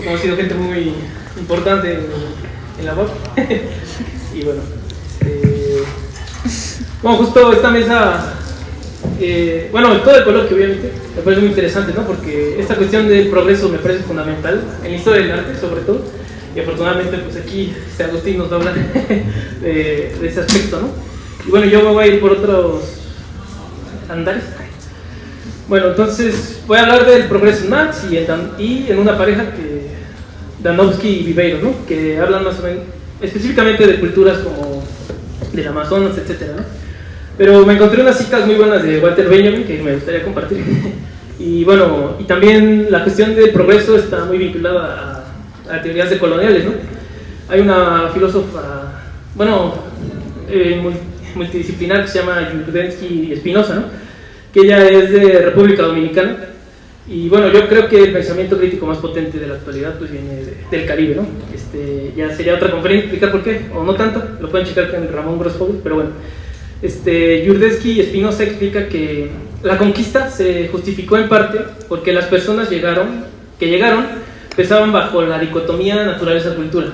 he conocido gente muy importante en la UAP. Y bueno, bueno, justo esta mesa, bueno, todo el coloquio obviamente me parece muy interesante, ¿no? Porque esta cuestión del progreso me parece fundamental en la historia del arte, sobre todo, y afortunadamente pues aquí Agustín nos va a hablar de ese aspecto, ¿no? Y bueno, yo me voy a ir por otros andares. Bueno, entonces voy a hablar del progreso en Marx y en una pareja que Danowski y Viveiro, ¿no? Que hablan más o menos específicamente de culturas como del Amazonas, etcétera, ¿no? Pero me encontré unas citas muy buenas de Walter Benjamin que me gustaría compartir. Y bueno, y también la cuestión del progreso está muy vinculada a teorías decoloniales, ¿no? Hay una filósofa, bueno, multidisciplinar que se llama Yurdensky Espinosa, ¿no? Que ella es de República Dominicana. Y bueno, yo creo que el pensamiento crítico más potente de la actualidad pues viene del Caribe, ¿no? Ya sería otra conferencia explicar por qué, o no tanto, lo pueden checar con Ramón Grosfoguel, pero bueno. Yurdensky y Espinosa explica que la conquista se justificó en parte porque las personas que llegaron pensaban bajo la dicotomía naturaleza-cultura.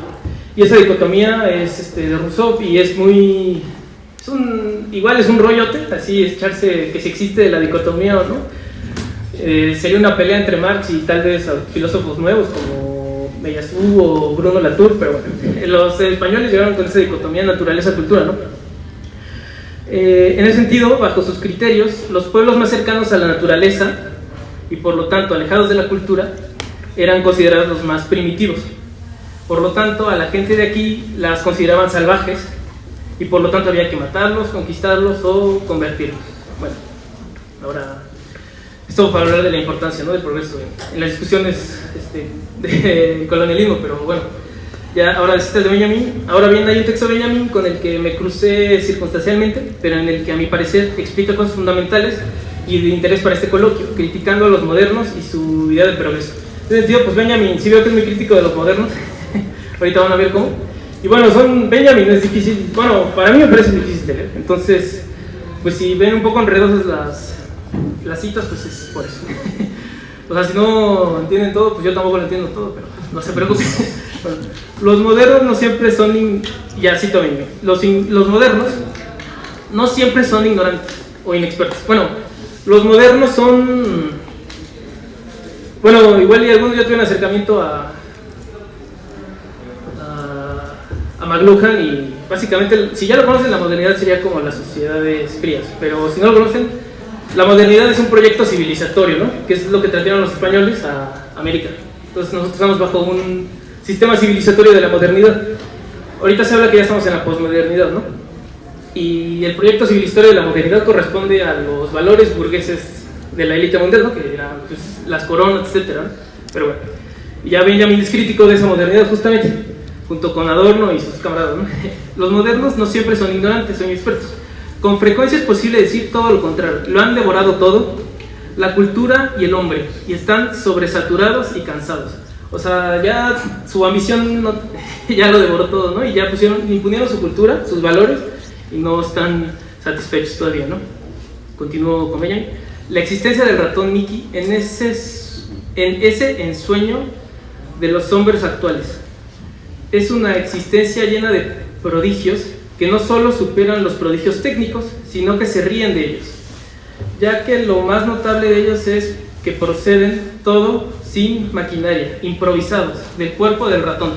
Y esa dicotomía es de Rousseau y es muy... igual es un rollote, así echarse que si existe la dicotomía o no. Sería una pelea entre Marx y tal vez filósofos nuevos como Meillassoux o Bruno Latour, pero bueno, los españoles llegaron con esa dicotomía naturaleza-cultura, ¿no? En ese sentido, bajo sus criterios, los pueblos más cercanos a la naturaleza y por lo tanto alejados de la cultura eran considerados los más primitivos. Por lo tanto, a la gente de aquí las consideraban salvajes y por lo tanto había que matarlos, conquistarlos o convertirlos. Bueno, ahora esto para hablar de la importancia, ¿no?, del progreso en las discusiones del colonialismo, pero bueno, ya ahora citas de Benjamin. Ahora bien, hay un texto de Benjamin con el que me crucé circunstancialmente, pero en el que a mi parecer explica cosas fundamentales y de interés para este coloquio, criticando a los modernos y su idea de progreso. En ese sentido, pues Benjamin sí veo que es muy crítico de los modernos. Ahorita van a ver cómo. Y bueno, Benjamin es difícil, bueno, para mí me parece difícil de leer. Entonces, pues si ven un poco enredosas las citas, pues es por eso. O sea, si no entienden todo, pues yo tampoco lo entiendo todo, pero no se preocupen. Bueno, los modernos no siempre son, ya cito bien, los modernos no siempre son ignorantes o inexpertos. Bueno, los modernos son, bueno, igual y algunos yo tuve un acercamiento a McLuhan y básicamente, si ya lo conocen, la modernidad sería como las sociedades frías, pero si no lo conocen, la modernidad es un proyecto civilizatorio, ¿no? Que es lo que trajeron los españoles a América. Entonces nosotros estamos bajo un sistema civilizatorio de la modernidad. Ahorita se habla que ya estamos en la posmodernidad, ¿no? Y el proyecto civilizatorio de la modernidad corresponde a los valores burgueses de la élite mundial, ¿no? Que eran pues, las coronas, etc., ¿no? Pero bueno, ya Benjamin es crítico de esa modernidad justamente, junto con Adorno y sus camaradas, ¿no? Los modernos no siempre son ignorantes, son expertos. Con frecuencia es posible decir todo lo contrario. Lo han devorado todo, la cultura y el hombre, y están sobresaturados y cansados. O sea, ya su ambición ya lo devoró todo, ¿no? Y ya imponieron su cultura, sus valores, y no están satisfechos todavía, ¿no? Continúo con Benjamin. La existencia del ratón Mickey en ese ensueño de los hombres actuales es una existencia llena de prodigios que no solo superan los prodigios técnicos, sino que se ríen de ellos, ya que lo más notable de ellos es que proceden todo sin maquinaria, improvisados, del cuerpo del ratón,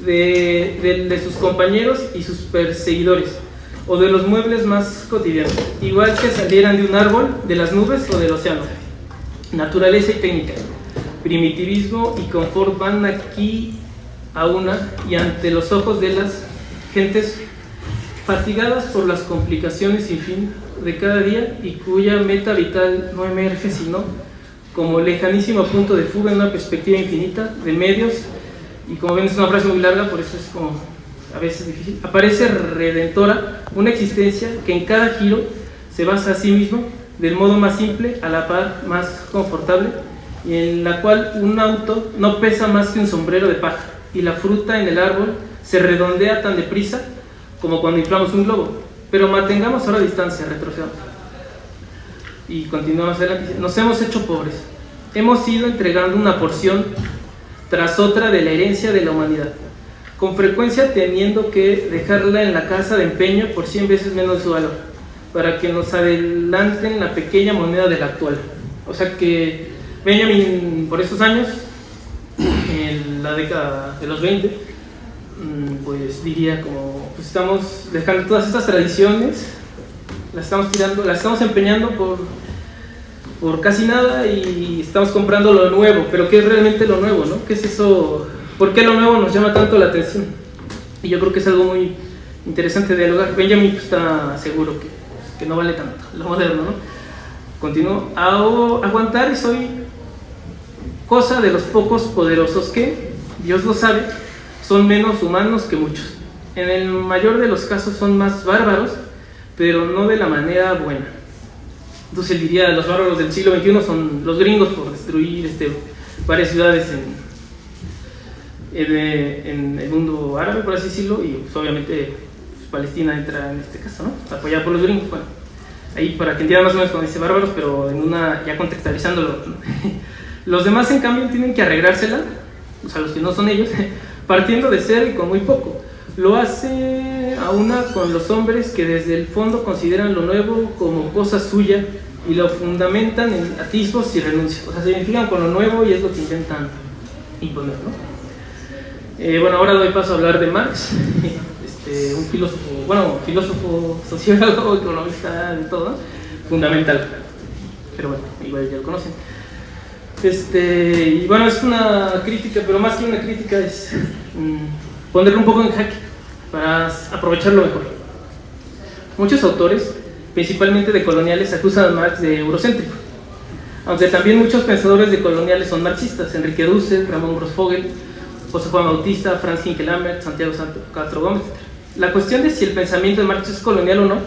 de sus compañeros y sus perseguidores, o de los muebles más cotidianos, igual que salieran de un árbol, de las nubes o del océano. Naturaleza y técnica, primitivismo y confort van aquí a una y ante los ojos de las gentes fatigadas por las complicaciones sin fin de cada día y cuya meta vital no emerge sino como lejanísimo punto de fuga en una perspectiva infinita de medios. Y como ven, es una frase muy larga, por eso es como a veces difícil. Aparece redentora una existencia que en cada giro se basa a sí mismo del modo más simple, a la par más confortable, y en la cual un auto no pesa más que un sombrero de paja, y la fruta en el árbol se redondea tan deprisa como cuando inflamos un globo. Pero mantengamos ahora distancia, retrocedamos. Y continuamos adelante. Nos hemos hecho pobres. Hemos ido entregando una porción tras otra de la herencia de la humanidad, con frecuencia teniendo que dejarla en la casa de empeño por 100 veces menos de su valor, para que nos adelanten la pequeña moneda del actual. O sea que Benjamin, por estos años, en la década de los 20, pues diría como, pues estamos dejando todas estas tradiciones, las estamos tirando, las estamos empeñando por casi nada y estamos comprando lo nuevo. Pero ¿qué es realmente lo nuevo, no? ¿Qué es eso? ¿Por qué lo nuevo nos llama tanto la atención? Y yo creo que es algo muy interesante de dialogar. Benjamin pues, está seguro que no vale tanto lo moderno, ¿no? Continúo. Aguantar y soy cosa de los pocos poderosos que, Dios lo sabe, son menos humanos que muchos. En el mayor de los casos son más bárbaros, pero no de la manera buena. Entonces él diría, los bárbaros del siglo XXI son los gringos por destruir varias ciudades en el mundo árabe, por así decirlo, y pues, obviamente pues, Palestina entra en este caso, ¿no? Apoyada por los gringos. Bueno, ahí para que entiendan más o menos cuando dice bárbaros, pero ya contextualizándolo. Los demás, en cambio, tienen que arreglársela, o sea, los que no son ellos, partiendo de cero y con muy poco. Lo hace a una con los hombres que desde el fondo consideran lo nuevo como cosa suya y lo fundamentan en atisbos y renuncias. O sea, se identifican con lo nuevo y es lo que intentan imponer, ¿no? Bueno, ahora doy paso a hablar de Marx, un filósofo, sociólogo, economista, de todo, ¿no? Fundamental. Pero bueno, igual ya lo conocen. Y bueno, es una crítica, pero más que una crítica es ponerlo un poco en jaque para aprovecharlo mejor. Muchos autores, principalmente de coloniales, acusan a Marx de eurocéntrico, aunque también muchos pensadores de coloniales son marxistas: Enrique Dussel, Ramón Grossfogel, José Juan Bautista, Franz Hinckelhammer, Santiago Castro Gómez, etc. La cuestión de si el pensamiento de Marx es colonial o no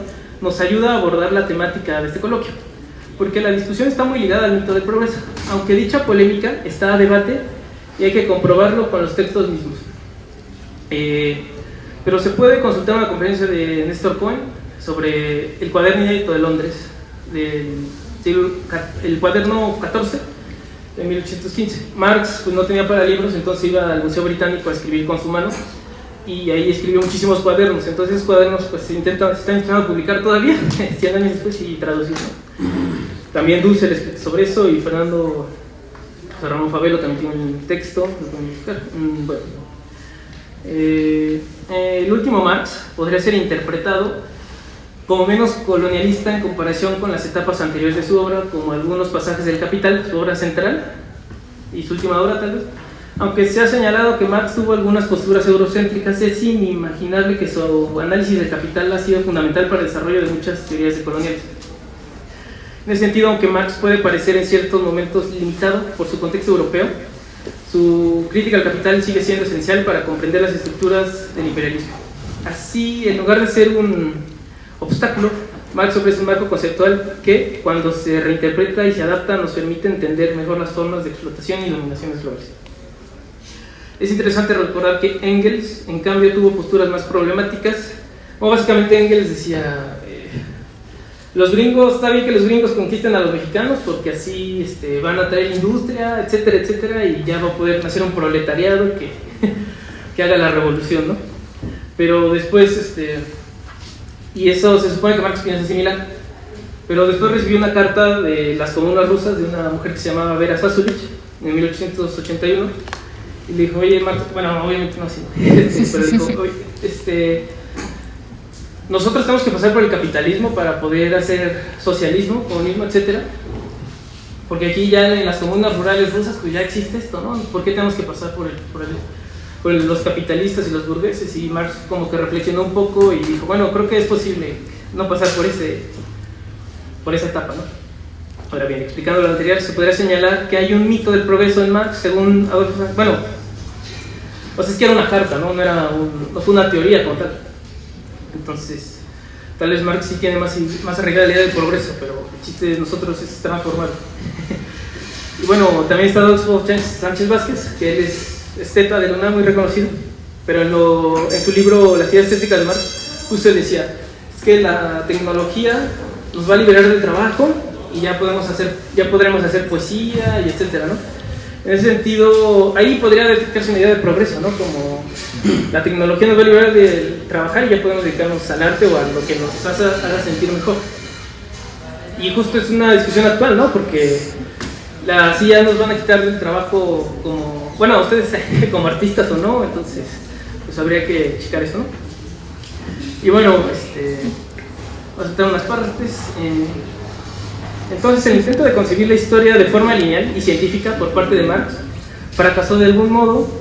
nos ayuda a abordar la temática de este coloquio, porque la discusión está muy ligada al mito del progreso, aunque dicha polémica está a debate y hay que comprobarlo con los textos mismos. Pero se puede consultar una conferencia de Néstor Cohen sobre el cuaderno inédito de Londres, el cuaderno 14 de 1815. Marx pues, no tenía para libros, entonces iba al Museo Británico a escribir con su mano y ahí escribió muchísimos cuadernos. Entonces esos cuadernos pues, se están intentando publicar todavía 100 años después y traducirlos. También Dussel escribe sobre eso y Ramón Favelo también tiene un texto. Bueno, el último Marx podría ser interpretado como menos colonialista en comparación con las etapas anteriores de su obra, como algunos pasajes del Capital, su obra central, y su última obra tal vez. Aunque se ha señalado que Marx tuvo algunas posturas eurocéntricas, es inimaginable que su análisis del Capital ha sido fundamental para el desarrollo de muchas teorías decoloniales. En ese sentido, aunque Marx puede parecer en ciertos momentos limitado por su contexto europeo, su crítica al capital sigue siendo esencial para comprender las estructuras del imperialismo. Así, en lugar de ser un obstáculo, Marx ofrece un marco conceptual que, cuando se reinterpreta y se adapta, nos permite entender mejor las formas de explotación y dominaciones globales. Es interesante recordar que Engels, en cambio, tuvo posturas más problemáticas. Básicamente Engels decía, está bien que los gringos conquisten a los mexicanos porque así van a traer industria, etcétera, etcétera, y ya va a poder nacer un proletariado que haga la revolución, ¿no? Pero después, y eso se supone que Marx piensa similar, pero después recibió una carta de las comunas rusas de una mujer que se llamaba Vera Zasulich en 1881 y le dijo, oye Marx, bueno, obviamente no así, pero dijo, oye, nosotros tenemos que pasar por el capitalismo para poder hacer socialismo, comunismo, etcétera, porque aquí ya en las comunas rurales rusas pues ya existe esto, ¿no? ¿Por qué tenemos que pasar por los capitalistas y los burgueses? Y Marx como que reflexionó un poco y dijo, bueno, creo que es posible no pasar por esa etapa, ¿no? Ahora bien, explicando lo anterior, se podría señalar que hay un mito del progreso en Marx, según Adolfo Sánchez. Bueno, pues es que era una carta, ¿no? No fue una teoría como tal. Entonces, tal vez Marx sí tiene más arraigada la idea del progreso, pero el chiste de nosotros es transformarlo. Y bueno, también está Adolfo Sánchez Vázquez, que él es esteta de la UNAM, muy reconocido, pero en su libro Las ideas estéticas de Marx, justo decía, es que la tecnología nos va a liberar del trabajo y ya podremos hacer poesía y etcétera, ¿no? En ese sentido, ahí podría detectarse una idea de progreso, ¿no? Como la tecnología nos va a liberar de trabajar y ya podemos dedicarnos al arte o a lo que nos haga sentir mejor. Y justo es una discusión actual, ¿no? Porque así ya nos van a quitar del trabajo como, bueno, ustedes como artistas o no, entonces pues habría que checar eso, ¿no? Y bueno, vamos a citar unas partes. Entonces, el intento de concebir la historia de forma lineal y científica por parte de Marx fracasó de algún modo.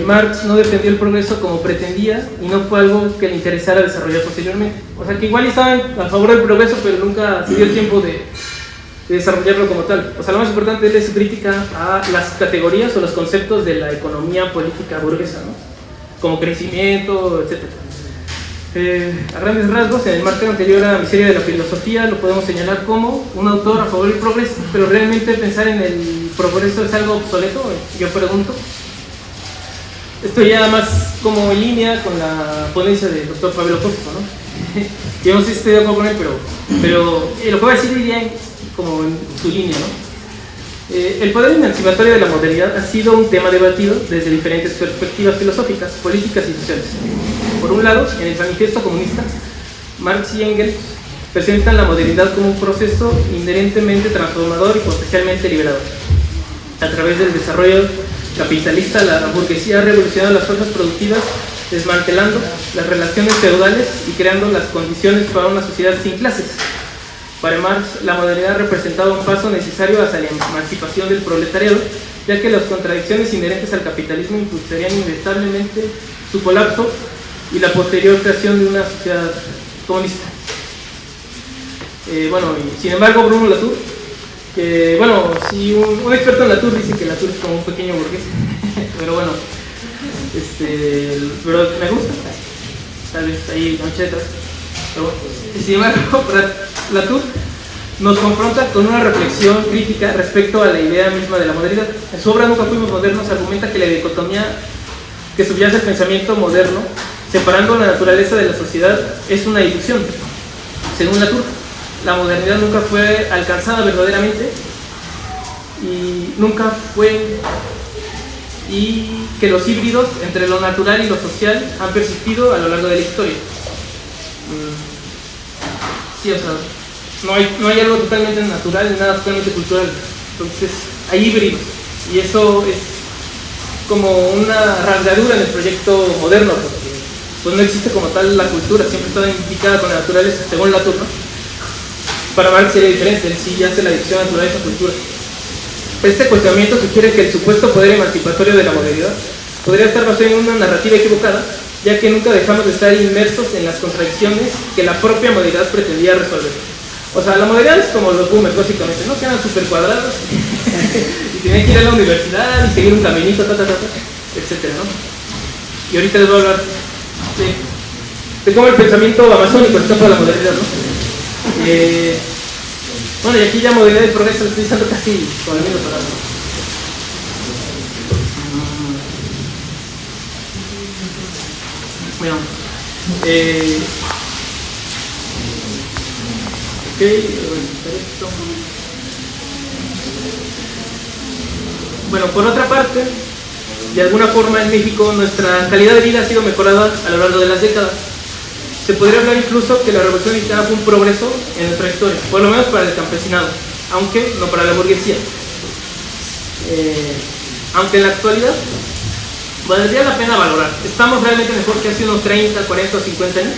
Marx no defendió el progreso como pretendía y no fue algo que le interesara desarrollar posteriormente. O sea, que igual estaban a favor del progreso, pero nunca se dio tiempo de desarrollarlo como tal. O sea, lo más importante es su crítica a las categorías o los conceptos de la economía política burguesa, ¿no? Como crecimiento, etc. A grandes rasgos, en el marco anterior a Miseria de la Filosofía, lo podemos señalar como un autor a favor del progreso, pero realmente pensar en el progreso es algo obsoleto, yo pregunto. Esto ya más como en línea con la ponencia del doctor Pablo Costa, ¿no? Yo no sé si estoy de acuerdo con él, pero lo que voy a decir iría como en su línea, ¿no? El poder emancipatorio de la modernidad ha sido un tema debatido desde diferentes perspectivas filosóficas, políticas y sociales. Por un lado, en el Manifiesto Comunista, Marx y Engels presentan la modernidad como un proceso inherentemente transformador y potencialmente liberador. A través del desarrollo capitalista, la burguesía ha revolucionado las fuerzas productivas, desmantelando las relaciones feudales y creando las condiciones para una sociedad sin clases. Para Marx, la modernidad representaba un paso necesario hacia la emancipación del proletariado, ya que las contradicciones inherentes al capitalismo impulsarían inevitablemente su colapso y la posterior creación de una sociedad comunista. Y sin embargo, Bruno Latour, si un experto en Latour dice que Latour es como un pequeño burgués, pero bueno, pero me gusta, tal vez ahí muchas letras, pero sin embargo, Latour nos confronta con una reflexión crítica respecto a la idea misma de la modernidad. En su obra Nunca fuimos modernos argumenta que la dicotomía que subyace al pensamiento moderno, separando la naturaleza de la sociedad, es una ilusión. Según Latour, la modernidad nunca fue alcanzada verdaderamente y que los híbridos entre lo natural y lo social han persistido a lo largo de la historia. Sí, o sea, no hay algo totalmente natural ni nada totalmente cultural. Entonces, hay híbridos y eso es como una rasgadura en el proyecto moderno, porque pues no existe como tal la cultura, siempre está identificada con la naturaleza, según Latour, ¿no? Para Marx sería diferente, él sí hace la división naturaleza-cultura. Este cuestionamiento sugiere que el supuesto poder emancipatorio de la modernidad podría estar basado en una narrativa equivocada, ya que nunca dejamos de estar inmersos en las contradicciones que la propia modernidad pretendía resolver. O sea, la modernidad es como los boomers, básicamente, ¿no? Que eran súper cuadrados y tenían que ir a la universidad y seguir un caminito, etcétera, ¿no? Y ahorita les voy a hablar de cómo el pensamiento amazónico escapa de la modernidad, ¿no? Y aquí ya modernidad y progreso lo estoy diciendo casi con el mismo palabra. Bueno, por otra parte, de alguna forma en México nuestra calidad de vida ha sido mejorada a lo largo de las décadas. Se podría hablar incluso que la Revolución Mexicana fue un progreso en nuestra historia, por lo menos para el campesinado, aunque no para la burguesía. Aunque en la actualidad valdría la pena valorar. ¿Estamos realmente mejor que hace unos 30, 40 o 50 años?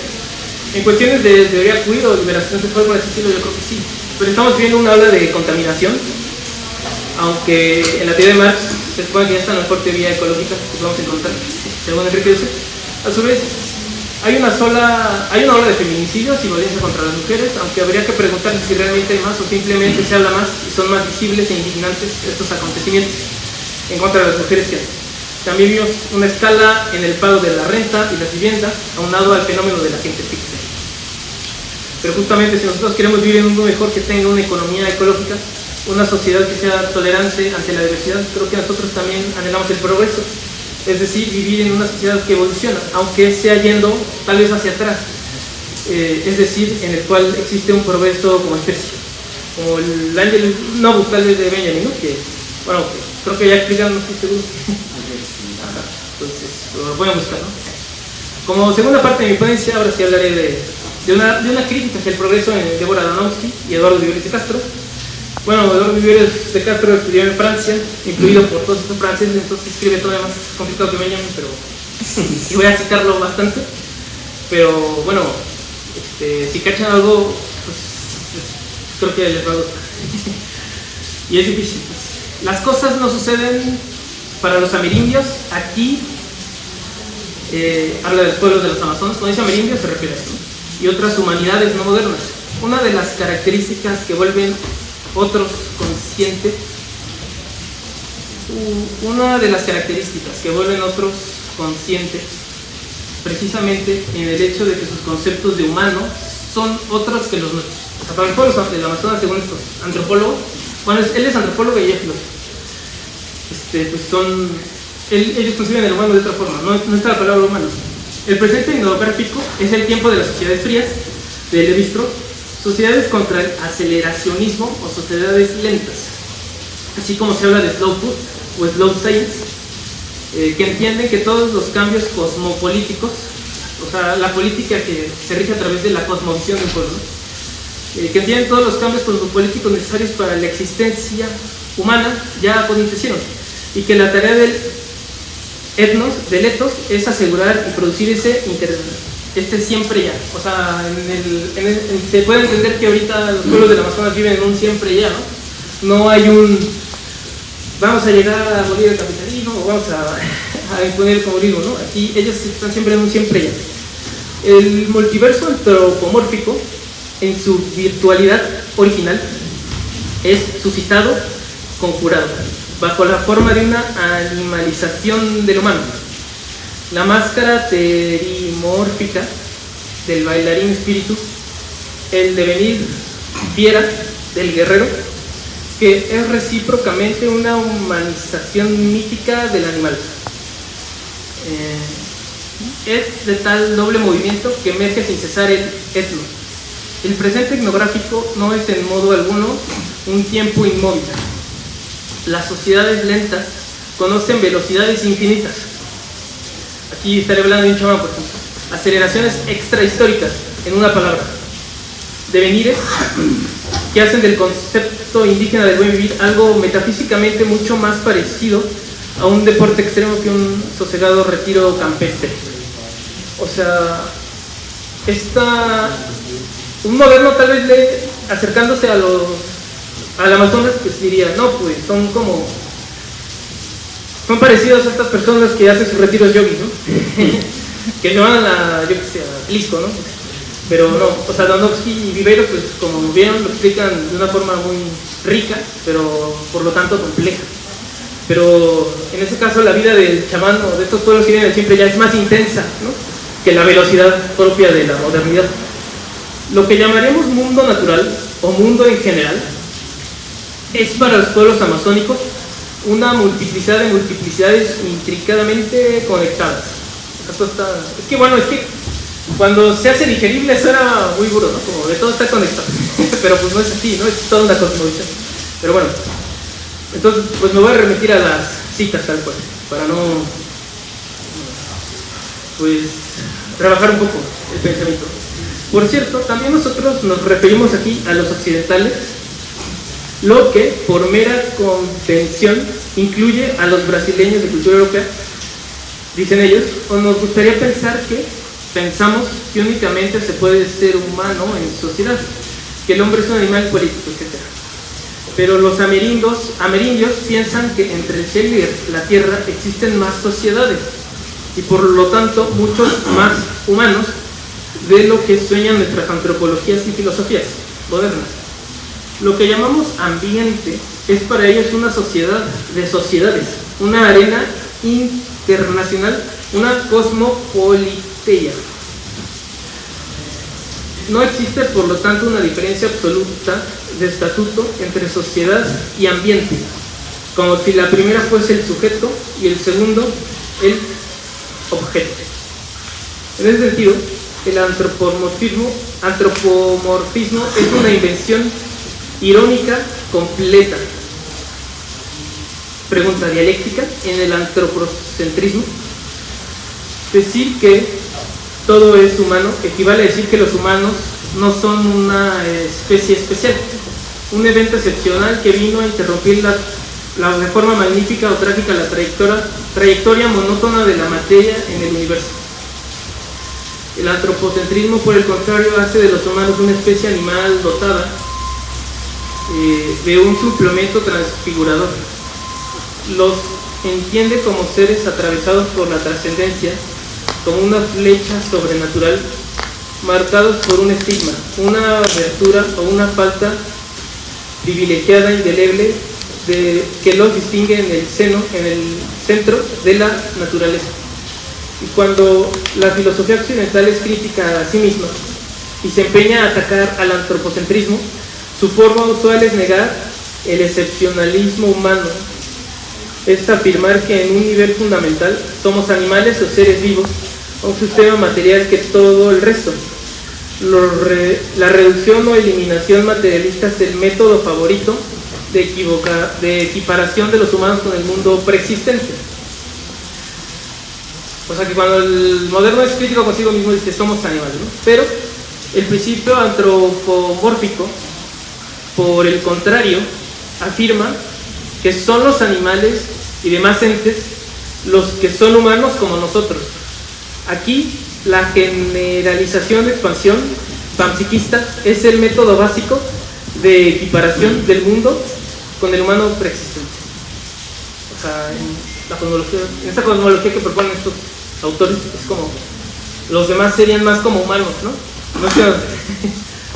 En cuestiones de teoría queer o liberación sexual, por ese estilo, yo creo que sí. Pero estamos viendo una ola de contaminación, aunque en la teoría de Marx se supone que ya está en la mejor teoría ecológica que vamos a encontrar, según Enrique Dussel. A su vez, hay una ola de feminicidios y violencia contra las mujeres, aunque habría que preguntarse si realmente hay más o simplemente se habla más y son más visibles e indignantes estos acontecimientos en contra de las mujeres que hacen. También vimos una escala en el pago de la renta y las viviendas, aunado al fenómeno de la gentrificación. Pero justamente si nosotros queremos vivir en un mundo mejor que tenga una economía ecológica, una sociedad que sea tolerante ante la diversidad, creo que nosotros también anhelamos el progreso. Es decir, vivir en una sociedad que evoluciona, aunque sea yendo tal vez hacia atrás. Es decir, en el cual existe un progreso como especie. Como el Ángel Novus tal vez de Benjamin, ¿no? Que Bueno, creo que ya explicaron, no estoy seguro. Ajá, entonces, lo voy a buscar, ¿no? Como segunda parte de mi ponencia, ahora sí hablaré de una crítica hacia el progreso en Débora Danowski y Eduardo Viveros de Castro. Bueno, Eduardo Viveros de Castro estudió en Francia, influido por todos estos franceses, entonces escribe todavía más complicado que Benjamin, pero y voy a citarlo bastante. Pero bueno, si cachan algo, pues creo que les va a gustar. Y es difícil. Las cosas no suceden para los amerindios. Aquí habla de los pueblos de los Amazonas. Cuando dice amerindios se refiere a eso, ¿no? Y otras humanidades no modernas. Una de las características que vuelven otros conscientes, precisamente en el hecho de que sus conceptos de humano son otros que los nuestros. O sea, para el pueblo del Amazonas, según estos antropólogos, bueno, él es antropólogo y ella es filósofo. Ellos conciben el humano de otra forma, no está la palabra humano. El presente etnográfico es el tiempo de las sociedades frías, de Levi-Strauss, sociedades contra el aceleracionismo o sociedades lentas, así como se habla de slow food o slow science, que entienden que todos los cambios cosmopolíticos, o sea, la política que se rige a través de la cosmovisión de un pueblo, que entienden todos los cambios cosmopolíticos necesarios para la existencia humana ya acontecieron, y que la tarea del etos, es asegurar y producir este siempre ya. O sea, se puede entender que ahorita los pueblos del Amazonas viven en un siempre ya, ¿no? No hay un vamos a llegar a abolir el capitalismo o vamos a imponer el comunismo, ¿no? Aquí ellos están siempre en un siempre ya. El multiverso antropomórfico, en su virtualidad original, es suscitado, conjurado, bajo la forma de una animalización del humano. La máscara terimórfica del bailarín espíritu, el devenir fiera del guerrero, que es recíprocamente una humanización mítica del animal. Es de tal doble movimiento que emerge sin cesar el etno. El presente etnográfico no es en modo alguno un tiempo inmóvil. Las sociedades lentas conocen velocidades infinitas. Aquí estaré hablando de un chamán, por ejemplo. Aceleraciones extrahistóricas, en una palabra. Devenires que hacen del concepto indígena del buen vivir algo metafísicamente mucho más parecido a un deporte extremo que un sosegado retiro campestre. O sea, un moderno tal vez acercándose al Amazonas, pues diría, no, pues son parecidos a estas personas que hacen sus retiros yogis, ¿no? Que se van a Jalisco, ¿no? Pero no, o sea, Danowski y Viveros, pues como vieron, lo explican de una forma muy rica, pero por lo tanto compleja. Pero en ese caso la vida del chamán o de estos pueblos que viven siempre ya es más intensa, ¿no? Que la velocidad propia de la modernidad. Lo que llamaríamos mundo natural o mundo en general es para los pueblos amazónicos una multiplicidad de multiplicidades intricadamente conectadas. Es que cuando se hace digerible suena muy duro, ¿no? Como de todo está conectado. Pero pues no es así, ¿no? Es toda una cosmovisión. Pero bueno, entonces pues me voy a remitir a las citas tal cual, para no pues trabajar un poco el pensamiento. Por cierto, también nosotros nos referimos aquí a los occidentales, lo que por mera convención incluye a los brasileños de cultura europea, dicen ellos, o nos gustaría pensamos que únicamente se puede ser humano en sociedad, que el hombre es un animal político, etc. Pero los amerindios piensan que entre el cielo y la tierra existen más sociedades y por lo tanto muchos más humanos de lo que sueñan nuestras antropologías y filosofías modernas. Lo que llamamos ambiente es para ellos una sociedad de sociedades, una arena internacional, una cosmopoliteia. No existe, por lo tanto, una diferencia absoluta de estatuto entre sociedad y ambiente, como si la primera fuese el sujeto y el segundo el objeto. En ese sentido, el antropomorfismo es una invención irónica completa. pregunta dialéctica en el antropocentrismo. Decir que todo es humano equivale a decir que los humanos no son una especie especial, un evento excepcional que vino a interrumpir de forma magnífica o trágica la trayectoria monótona de la materia en el universo. El antropocentrismo, por el contrario, hace de los humanos una especie animal dotada de un suplemento transfigurador. Los entiende como seres atravesados por la trascendencia, como una flecha sobrenatural, marcados por un estigma, una abertura o una falta privilegiada, indeleble, que los distingue en el centro de la naturaleza. Y cuando la filosofía occidental es crítica a sí misma y se empeña a atacar al antropocentrismo, su forma usual es negar el excepcionalismo humano. Es afirmar que en un nivel fundamental somos animales o seres vivos, un sistema material que todo el resto. La reducción o eliminación materialista es el método favorito de equiparación de los humanos con el mundo preexistente. O sea que cuando el moderno es crítico consigo mismo dice somos animales, ¿no? Pero el principio antropomórfico, por el contrario, afirma que son los animales y demás entes los que son humanos como nosotros. Aquí la generalización de expansión panpsiquista es el método básico de equiparación del mundo con el humano preexistente. O sea, en esta cosmología que proponen estos autores es como los demás serían más como humanos, ¿no? No sé,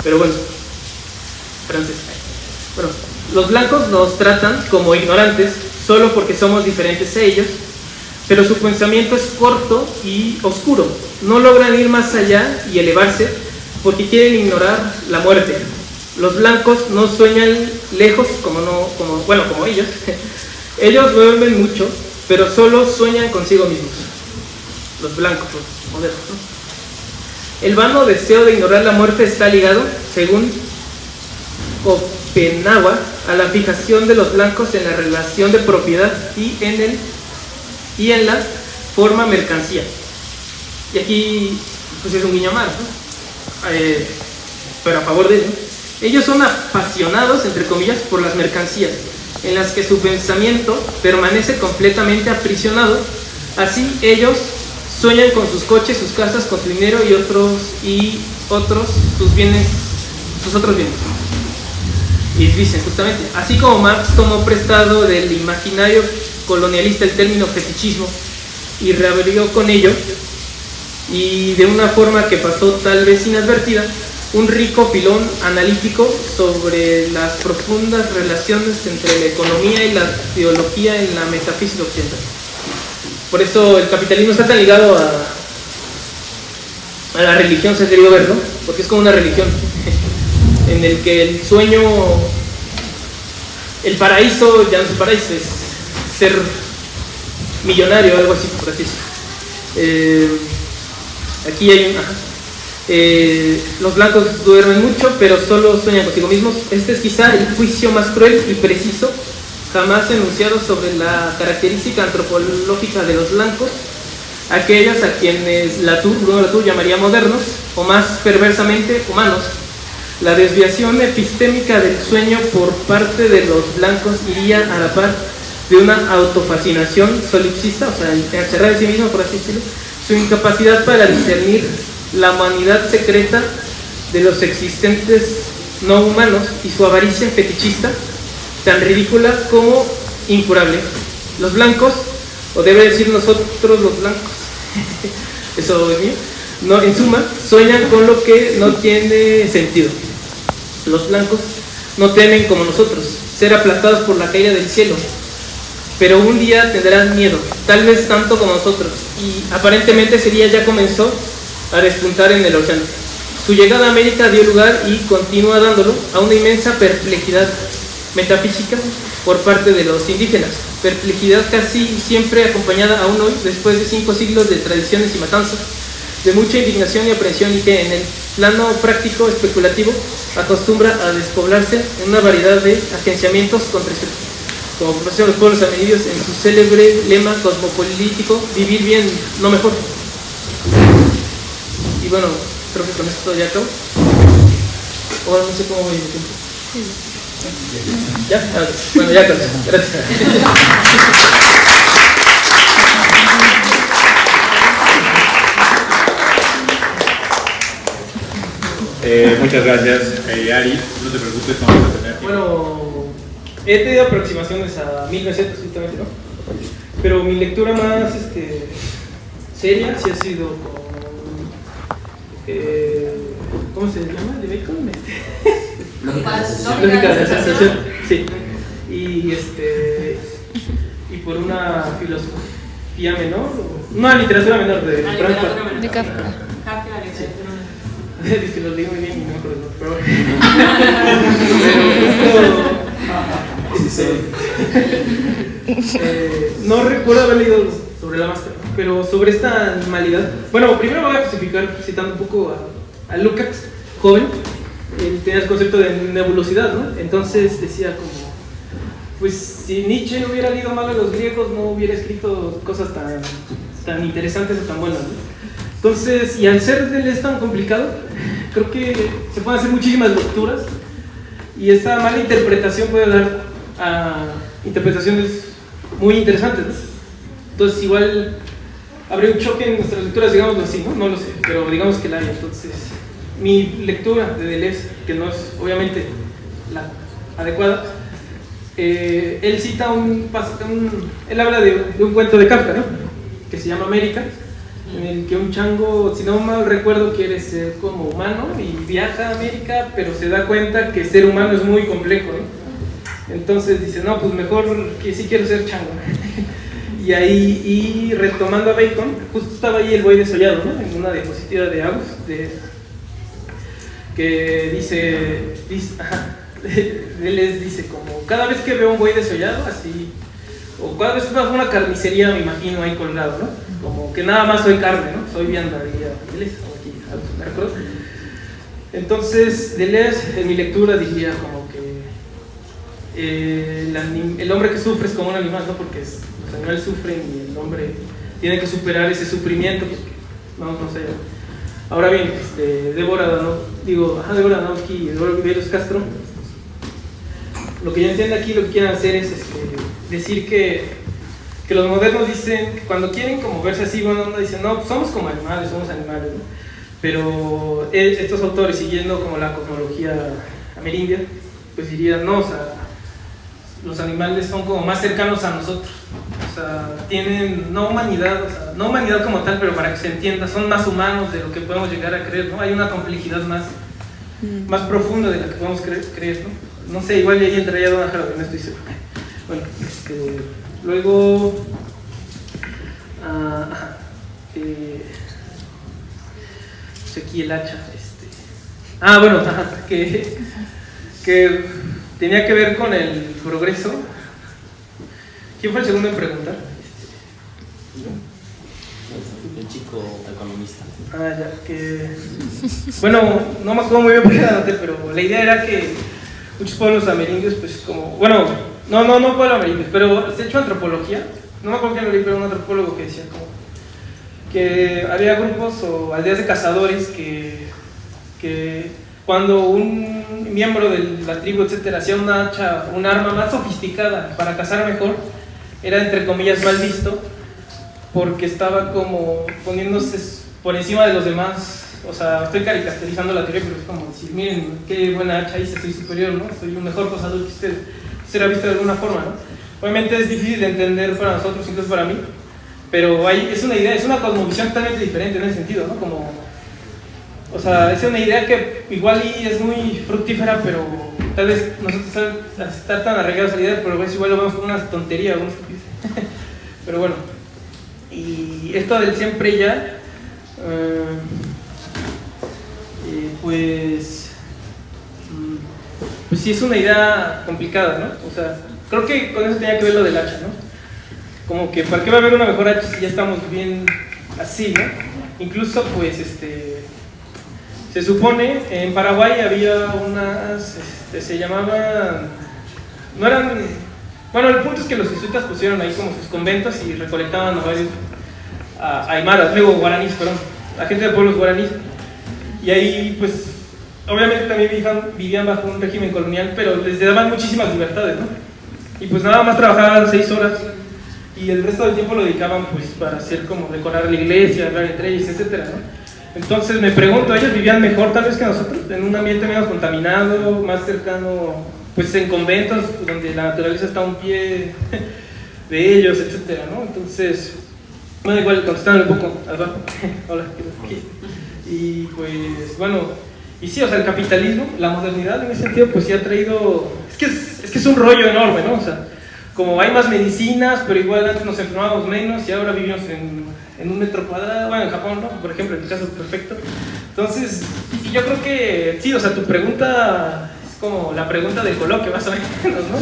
pero bueno, francés. Bueno, los blancos nos tratan como ignorantes solo porque somos diferentes a ellos, pero su pensamiento es corto y oscuro. No logran ir más allá y elevarse porque quieren ignorar la muerte. Los blancos no sueñan lejos como ellos. Ellos duermen mucho, pero solo sueñan consigo mismos. Los blancos, los modernos, ¿no? El vano deseo de ignorar la muerte está ligado, según Schopenhauer, a la fijación de los blancos en la relación de propiedad y en la forma mercancía. Y aquí pues es un guiño más, ¿no? Pero a favor de ello. Ellos son apasionados, entre comillas, por las mercancías, en las que su pensamiento permanece completamente aprisionado. Así ellos sueñan con sus coches, sus casas, con su dinero y otros sus otros bienes. Y dicen justamente, así como Marx tomó prestado del imaginario colonialista el término fetichismo y reaverió con ello, y de una forma que pasó tal vez inadvertida, un rico filón analítico sobre las profundas relaciones entre la economía y la teología en la metafísica occidental. Por eso el capitalismo está tan ligado a la religión, se debió ver, ¿no? Porque es como una religión en el que el sueño, el paraíso ya no es el paraíso, es ser millonario o algo así, por así decirlo. Aquí hay los blancos duermen mucho, pero solo sueñan consigo mismos. Este es quizá el juicio más cruel y preciso jamás enunciado sobre la característica antropológica de los blancos, aquellos a quienes Bruno Latour llamaría modernos, o más perversamente humanos. La desviación epistémica del sueño por parte de los blancos iría a la par de una autofascinación solipsista, o sea, encerrar en sí mismo, por así decirlo, su incapacidad para discernir la humanidad secreta de los existentes no humanos y su avaricia fetichista, tan ridícula como incurable. Los blancos, o debe decir nosotros los blancos, eso es mío, no, en suma, sueñan con lo que no tiene sentido. Los blancos no temen como nosotros ser aplastados por la caída del cielo, pero un día tendrán miedo, tal vez tanto como nosotros, y aparentemente ese día ya comenzó a despuntar en el horizonte. Su llegada a América dio lugar, y continúa dándolo, a una inmensa perplejidad metafísica por parte de los indígenas, perplejidad casi siempre acompañada aún hoy, después de 5 siglos de tradiciones y matanzas, de mucha indignación y aprehensión, y que en el plano práctico especulativo acostumbra a despoblarse en una variedad de agenciamientos como profesión de los pueblos amerindios en su célebre lema cosmopolítico, vivir bien, no mejor. Y bueno, creo que con esto ya acabo. Ahora no sé cómo voy de tiempo. ¿Ya? Ah, bueno, ya acabo. Gracias. Muchas gracias, Ari. No te preocupes, vamos a tener. Bueno, he tenido aproximaciones a 1900 justamente, ¿no? Pero mi lectura más seria sí ha sido con. ¿Cómo se llama? ¿De Bacon? Lógica de la sensación. Sí. Y por una filosofía menor, una literatura menor de Frankfurt. De Kafka. Es que lo leí muy bien y no me acuerdo, pero no recuerdo haber leído sobre la máscara, pero sobre esta animalidad. Bueno, primero voy a justificar citando un poco a Lukács, joven. Él tenía el concepto de nebulosidad, ¿no? Entonces decía como, pues si Nietzsche no hubiera leído mal a los griegos, no hubiera escrito cosas tan interesantes o tan buenas, ¿no? Entonces, y al ser Deleuze tan complicado, creo que se pueden hacer muchísimas lecturas y esta mala interpretación puede dar a interpretaciones muy interesantes, ¿no? Entonces, igual habría un choque en nuestras lecturas, digámoslo así, ¿no? No lo sé, pero digamos que la hay. Entonces, mi lectura de Deleuze, que no es obviamente la adecuada, él cita él habla de un cuento de Kafka, ¿no? Que se llama América, en el que un chango, si no mal recuerdo, quiere ser como humano y viaja a América, pero se da cuenta que ser humano es muy complejo, ¿no? Entonces dice, no, pues mejor que sí quiero ser chango. Y ahí, y retomando a Bacon, justo estaba ahí el buey desollado, ¿no? En una diapositiva de August, que dice él les dice como, cada vez que veo un buey desollado, así, o cada vez que veo una carnicería, me imagino ahí colgado, ¿no? Como que nada más soy carne, ¿no? Soy vianda, diría Deleuze, o aquí, ¿me recuerdo? Entonces, Deleuze, en mi lectura, diría como que el hombre que sufre es como un animal, ¿no? Porque los animales sufren y el hombre tiene que superar ese sufrimiento, no sé. Ahora bien, Débora Danowski y Eduardo Viveros Castro, lo que yo entiendo aquí, lo que quieren hacer es decir que los modernos dicen, que cuando quieren como verse así, bueno, dicen, no, pues somos como animales, somos animales, ¿no? Pero estos autores, siguiendo como la cosmología amerindia, pues dirían, no, o sea, los animales son como más cercanos a nosotros, o sea, tienen no humanidad como tal, pero para que se entienda, son más humanos de lo que podemos llegar a creer, ¿no? Hay una complejidad más profunda de la que podemos creer, ¿no? No sé, igual ahí entraría Don Ángel, no estoy seguro. Bueno, luego, pues aquí el hacha, bueno, que tenía que ver con el progreso. ¿Quién fue el segundo en preguntar? El chico economista. Ya, bueno, no me acuerdo muy bien por qué la anoté, pero la idea era que muchos pueblos amerindios, pues como, bueno, no pueblos amerindios, pero se ha hecho antropología, no me acuerdo quién lo leí, pero un antropólogo que decía como que había grupos o aldeas de cazadores que cuando un miembro de la tribu, etcétera, hacía una hacha, un arma más sofisticada para cazar mejor, era entre comillas mal visto, porque estaba como poniéndose por encima de los demás. O sea, estoy caricaturizando la teoría, pero es como decir, miren qué buena hacha hice, soy superior, ¿no? Soy un mejor cazador que usted. Será visto de alguna forma, ¿no? Obviamente es difícil de entender para nosotros, incluso para mí, pero es una idea, es una cosmovisión totalmente diferente en ese sentido, ¿no? Como, o sea, es una idea que igual y es muy fructífera, pero tal vez nosotros estar tan arraigados a la idea, pero pues igual lo vemos como una tontería, una estupidez. Pero bueno, y esto del siempre ya, pues sí es una idea complicada, ¿no? O sea, creo que con eso tenía que ver lo del hacha, ¿no? Como que, ¿para qué va a haber una mejor hacha si ya estamos bien así, ¿no? Incluso, pues, se supone, en Paraguay había unas, se llamaban, no eran Bueno, el punto es que los jesuitas pusieron ahí como sus conventos y recolectaban a varios aymaras, luego guaraníes, perdón, la gente de pueblos guaraníes. Y ahí, pues, obviamente también vivían bajo un régimen colonial, pero les daban muchísimas libertades, ¿no? Y pues nada más trabajaban 6 horas y el resto del tiempo lo dedicaban pues para hacer como decorar la iglesia, hablar entre ellos, etcétera, ¿no? Entonces me pregunto, ¿ellos vivían mejor tal vez que nosotros? En un ambiente menos contaminado, más cercano, pues en conventos donde la naturaleza está a un pie de ellos, etcétera, ¿no? Entonces, bueno, igual contestando un poco, Alba, hola, y pues bueno, y sí, o sea, el capitalismo, la modernidad en ese sentido, pues sí ha traído, es que es un rollo enorme, ¿no? O sea, como hay más medicinas, pero igual antes nos enfermábamos menos y ahora vivimos en un metro cuadrado, bueno, en Japón, ¿no? Por ejemplo, en mi caso perfecto. Entonces, yo creo que, sí, o sea, tu pregunta es como la pregunta del coloquio, más o menos, ¿no?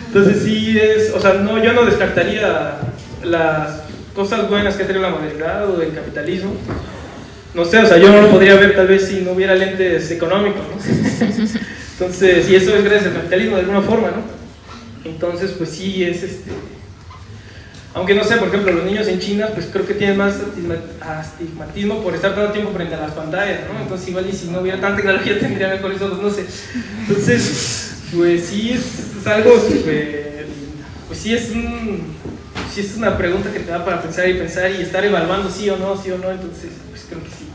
Entonces, sí, o sea, no, yo no descartaría las cosas buenas que ha tenido la modernidad o el capitalismo. No sé, o sea, yo no lo podría ver tal vez si no hubiera lentes económicos, ¿no? Entonces, y eso es gracias al capitalismo de alguna forma, ¿no? Entonces, pues sí, aunque no sé, por ejemplo, los niños en China, pues creo que tienen más astigmatismo por estar tanto tiempo frente a las pantallas, ¿no? Entonces, igual y si no hubiera tanta tecnología tendría mejores ojos, no sé. Entonces, pues sí, es algo súper, pues sí es una pregunta que te da para pensar y estar evaluando sí o no, entonces, pues creo que sí.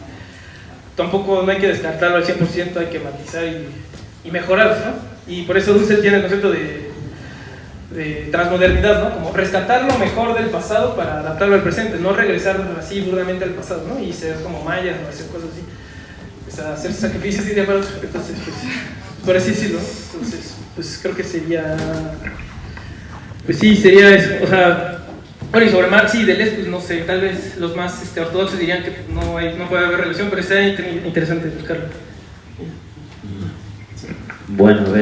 Tampoco no hay que descartarlo al 100%, hay que matizar y mejorar, ¿no? Y por eso Dussel tiene el concepto de transmodernidad, ¿no? Como rescatar lo mejor del pasado para adaptarlo al presente, no regresar así burdamente al pasado, ¿no? Y ser como mayas o hacer cosas así, pues hacer sacrificios y demás. Entonces, pues, por así decirlo, ¿no? Entonces, pues creo que sería, pues sí, sería eso, o sea, bueno, y sobre Marx y Deleuze, pues no sé, tal vez los más ortodoxos dirían que no puede haber relación, pero está interesante buscarlo. Bueno,